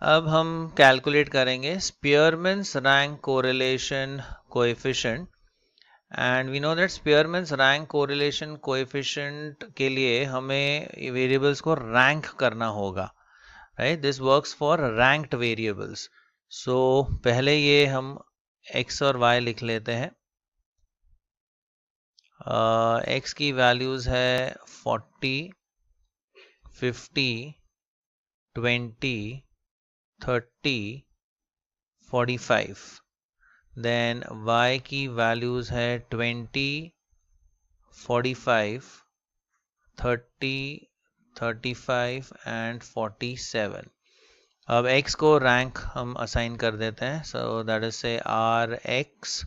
अब हम कैलकुलेट करेंगे Spearman's rank correlation coefficient and we know that Spearman's rank correlation coefficient के लिए हमें वेरिएबल्स को रैंक करना होगा, right? This works for ranked variables. So पहले ये हम x और y लिख लेते हैं। x की वैल्यूज है 40, 50, 20, 30, 45। देन y की वैल्यूज है 20, 45, 30, 35 एंड 47। अब x को रैंक हम असाइन कर देते हैं, so that is say rx।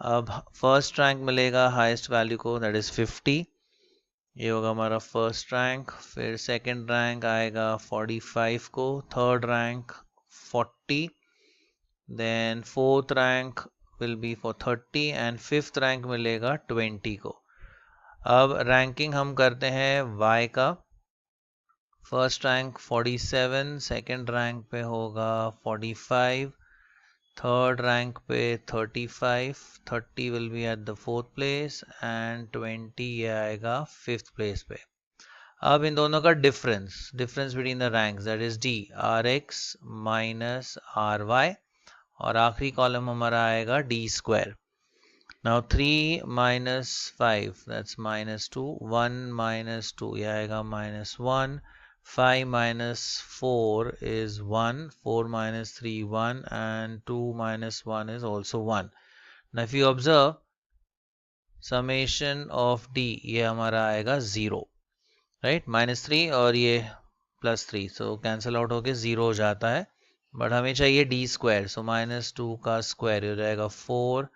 अब फर्स्ट रैंक मिलेगा हाईएस्ट वैल्यू को, दैट इज 50, ये होगा हमारा फर्स्ट रैंक। फिर सेकंड रैंक आएगा 45 को, third rank 40, then fourth rank will be for 30 and fifth rank मिलेगा 20 को। अब रैंकिंग हम करते हैं y का। फर्स्ट रैंक 47, सेकंड रैंक पे होगा 45, थर्ड रैंक पे 35, 30 will be at the fourth place and 20 ये आएगा फिफ्थ प्लेस पे। अब इन दोनों का difference between the ranks, that is d rx minus ry, और आखिरी कॉलम हमारा आएगा d square. Now 3 minus 5 that's minus 2, 1 minus 2 ये आएगा minus 1, 5 minus 4 is 1, 4 minus 3 1 and 2 minus 1 is also 1. Now if you observe summation of d ये हमारा आएगा 0, right? minus 3 और ये plus 3, so cancel out होके 0 हो जाता है, बट हमें चाहिए d स्क्वायर, so minus 2 का स्क्वायर हो जाएगा 4,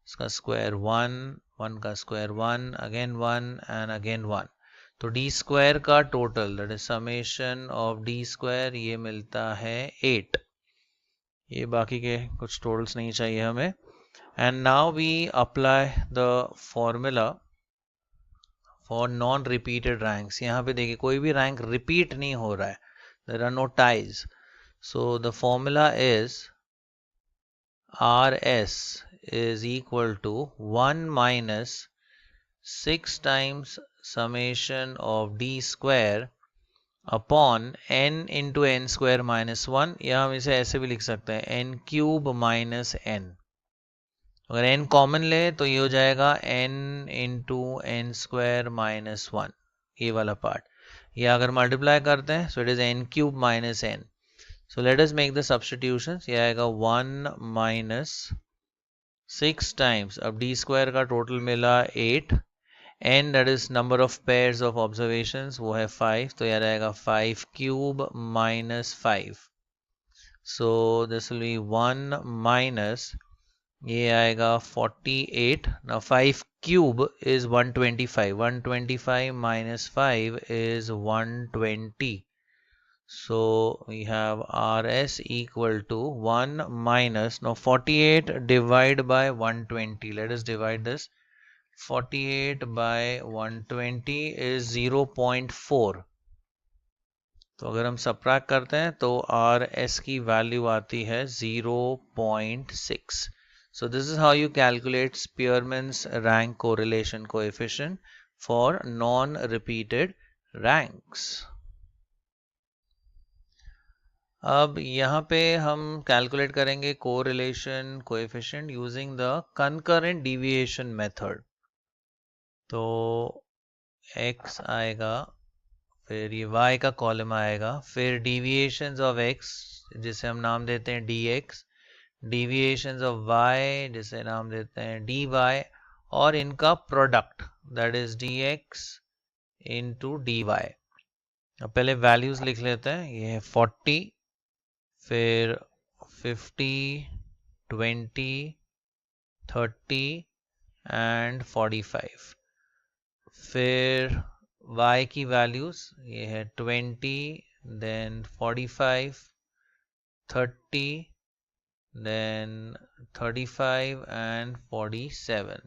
इसका स्क्वायर 1, 1 का स्क्वायर 1, अगेन 1 एंड अगेन 1। तो d स्क्वायर का total, that is summation of d square, ये मिलता है 8। ये बाकी के कुछ टोटल्स नहीं चाहिए हमें। And now we apply the formula for non repeated ranks. यहाँ पे देखिए कोई भी रैंक रिपीट नहीं हो रहा है, there are no ties, so the formula is rs is equal to 1 minus 6 times summation of d square upon n into n square minus 1, या हम इसे ऐसे भी लिख सकते हैं n cube minus n। अगर n कॉमन ले तो ये हो जाएगा n into n square minus 1, ये वाला पार्ट। ये अगर मल्टीप्लाई करते हैं so it is n cube minus n। So let us make the substitutions। ये आएगा 1 minus 6 times, अब d square का टोटल मिला 8, n that is number of pairs of observations वो है 5, तो ये आएगा 5 cube minus 5। So this will be 1 minus ये आएगा 48। Now 5 cube is 125, 125 minus 5 is 120। So we have rs equal to 1 minus, now 48 divided by 120, let us divide this, 48 by 120 is 0.4। तो अगर हम सबट्रैक्ट करते हैं तो rs की वैल्यू आती है 0.6। So this is how you calculate Spearman's rank correlation coefficient for non-repeated ranks। अब यहाँ पे हम कैलकुलेट करेंगे correlation coefficient using the concurrent deviation method. तो x आएगा, फिर ये y का कॉलम आएगा, फिर डिविएशंस ऑफ x जिसे हम नाम देते हैं dx, डिविएशंस ऑफ y जिसे नाम देते हैं dy, और इनका product that is dx into dy। अब पहले वैल्यूज लिख लेते हैं, ये है 40, फिर 50, 20, 30 एंड 45। फिर y की वैल्यूज ये है 20, देन 45, 30, देन 35 एंड 47।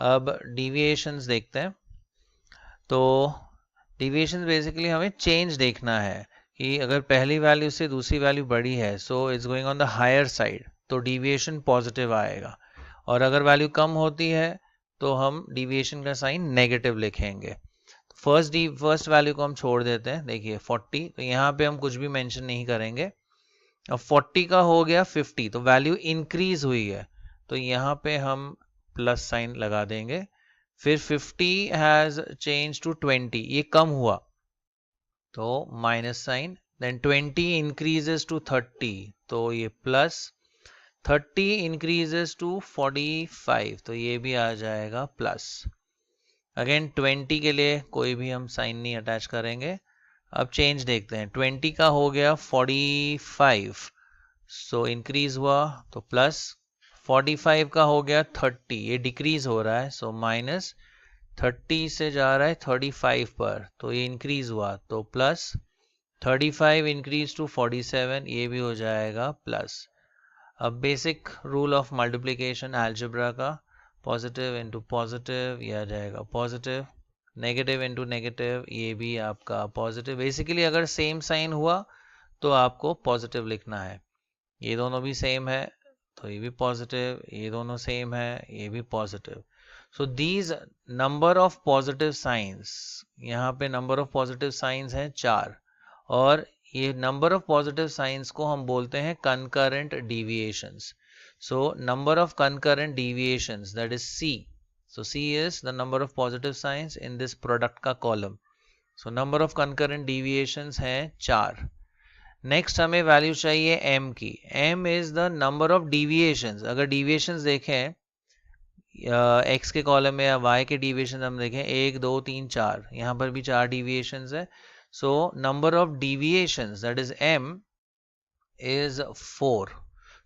अब डिविएशंस देखते हैं। तो डिविएशंस बेसिकली हमें चेंज देखना है कि अगर पहली वैल्यू से दूसरी वैल्यू बड़ी है so it's going on the higher side, तो डिविएशन पॉजिटिव आएगा, और अगर वैल्यू कम होती है तो हम डिविएशन का साइन नेगेटिव लिखेंगे। फर्स्ट वैल्यू को हम छोड़ देते हैं, देखिए 40, तो यहाँ पे हम कुछ भी मेंशन नहीं करेंगे। अब 40 का हो गया 50, तो वैल्यू इंक्रीज हुई है, तो यहाँ पे हम प्लस साइन लगा देंगे। फिर 50 हैज चेंज टू 20, ये कम हुआ तो minus sign. Then 20 increases to 30, तो ये प्लस। 30 इंक्रीजेस टू 45, तो ये भी आ जाएगा प्लस। अगेन 20 के लिए कोई भी हम साइन नहीं अटैच करेंगे। अब चेंज देखते हैं, 20 का हो गया 45, सो इंक्रीज हुआ तो प्लस। 45 का हो गया 30, ये डिक्रीज हो रहा है, सो माइनस। 30 से जा रहा है 35 पर, तो ये इंक्रीज हुआ तो प्लस। 35 इंक्रीज टू 47, ये भी हो जाएगा प्लस। अब basic rule of multiplication algebra का, पॉजिटिव इंटू पॉजिटिव, ये आ जाएगा पॉजिटिव। नेगेटिव इंटू नेगेटिव, ये भी आपका पॉजिटिव। बेसिकली अगर सेम साइन हुआ तो आपको पॉजिटिव लिखना है। ये दोनों भी सेम है तो ये भी पॉजिटिव, ये दोनों सेम है ये भी positive. So these number of positive science, यहाँ पे नंबर ऑफ पॉजिटिव साइंस हैं 4, और ये नंबर ऑफ पॉजिटिव साइंस को हम बोलते हैं concurrent deviations. So number of concurrent deviations, that is C. So C is the number of positive signs in this product का column. So number of concurrent deviations है 4. Next हमें value चाहिए M की। M is the number of deviations. अगर deviations देखें X के column में या Y के deviations हम देखें 1 2 3 4, यहाँ पर भी 4 deviations है। So number of deviations, that is M, is 4.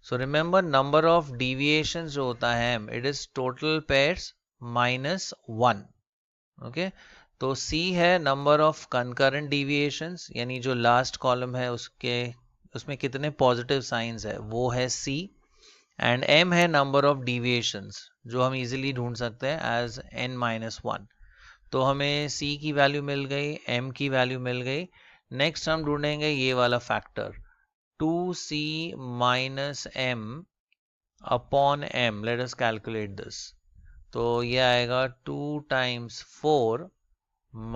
So remember number of deviations जो होता है it is total pairs minus 1. Okay, तो C है number of concurrent deviations, यानी जो last column है उसमें कितने positive signs है वो है C, and M है number of deviations जो हम easily ढूंढ सकते हैं as n-1. तो हमें C की वैल्यू मिल गई, M की वैल्यू मिल गई। नेक्स्ट हम ढूंढेंगे ये वाला factor 2C minus M upon M. Let us calculate this. तो ये आएगा 2 times 4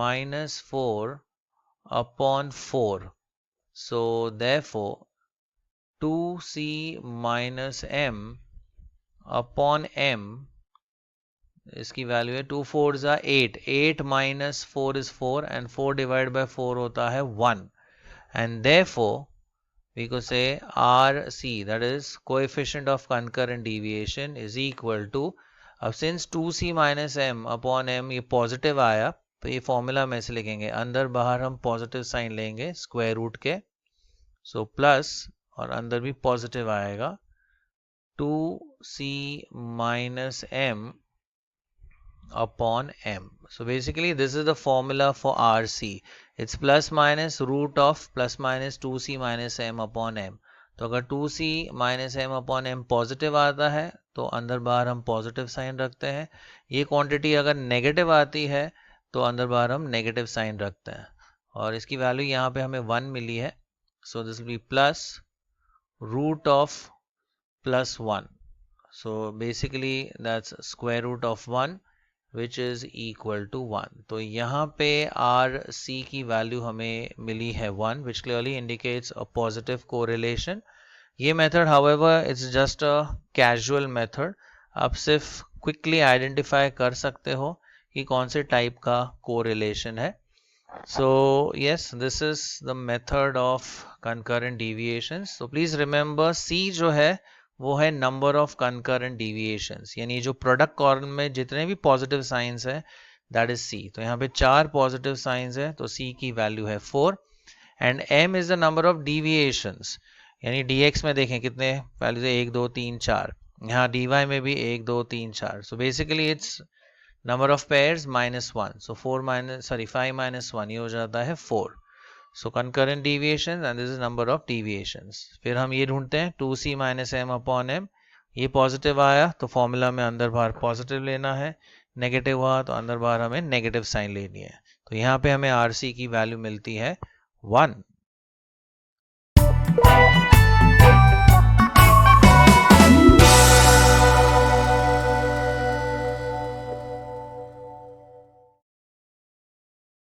minus 4 upon 4. So therefore 2C minus M upon M, इसकी वैल्यू है 2 4s are 8. 8 minus 4 is 4, and 4 divided by 4 होता है 1, and therefore we could say RC, that is coefficient of concurrent deviation, is equal to, अब since 2C minus M upon M ये positive आया तो ये formula में से लिखेंगे, अंदर बाहर हम पॉजिटिव साइन लेंगे स्क्वायर रूट के, सो प्लस, और अंदर भी पॉजिटिव आएगा 2C minus M upon M. So basically this is the formula for RC. It's plus minus root of plus minus 2C minus M upon M. तो अगर 2C minus M upon M positive आता है तो अंदर बाहर हम positive sign रखते हैं। ये क्वांटिटी अगर नेगेटिव आती है तो अंदर बाहर हम नेगेटिव साइन रखते हैं, और इसकी वैल्यू यहाँ पे हमें 1 मिली है, so this will be plus root of plus 1. So basically that's square root of 1 which is equal to 1. तो यहाँ पे RC की वैल्यू हमें मिली है 1, which clearly indicates a positive correlation. ये method however it's just a casual method. आप सिर्फ quickly identify कर सकते हो कि कौन से type का correlation है. So yes, this is the method of concurrent deviations. So please remember C जो है वो है नंबर ऑफ कंकरेंट डिविएशंस, यानी जो प्रोडक्ट कॉलम में जितने भी पॉजिटिव साइंस है दैट इज सी। तो यहाँ पे 4 पॉजिटिव साइंस है तो सी की वैल्यू है 4, and m is the number of deviations, यानी dx में देखें कितने वैल्यूज है 1 2 3 4, यहाँ dy में भी 1 2 3 4, so basically it's number of pairs -1, so 5 minus 1 ये हो जाता है 4. So concurrent deviations and this is number of deviations. फिर हम ये ढूंढते हैं 2C minus M upon M. ये पॉजिटिव आया तो फॉर्मूला में अंदर बाहर पॉजिटिव लेना है, नेगेटिव हुआ तो अंदर बाहर हमें नेगेटिव साइन लेनी है। तो यहाँ पे हमें RC की वैल्यू मिलती है 1. है।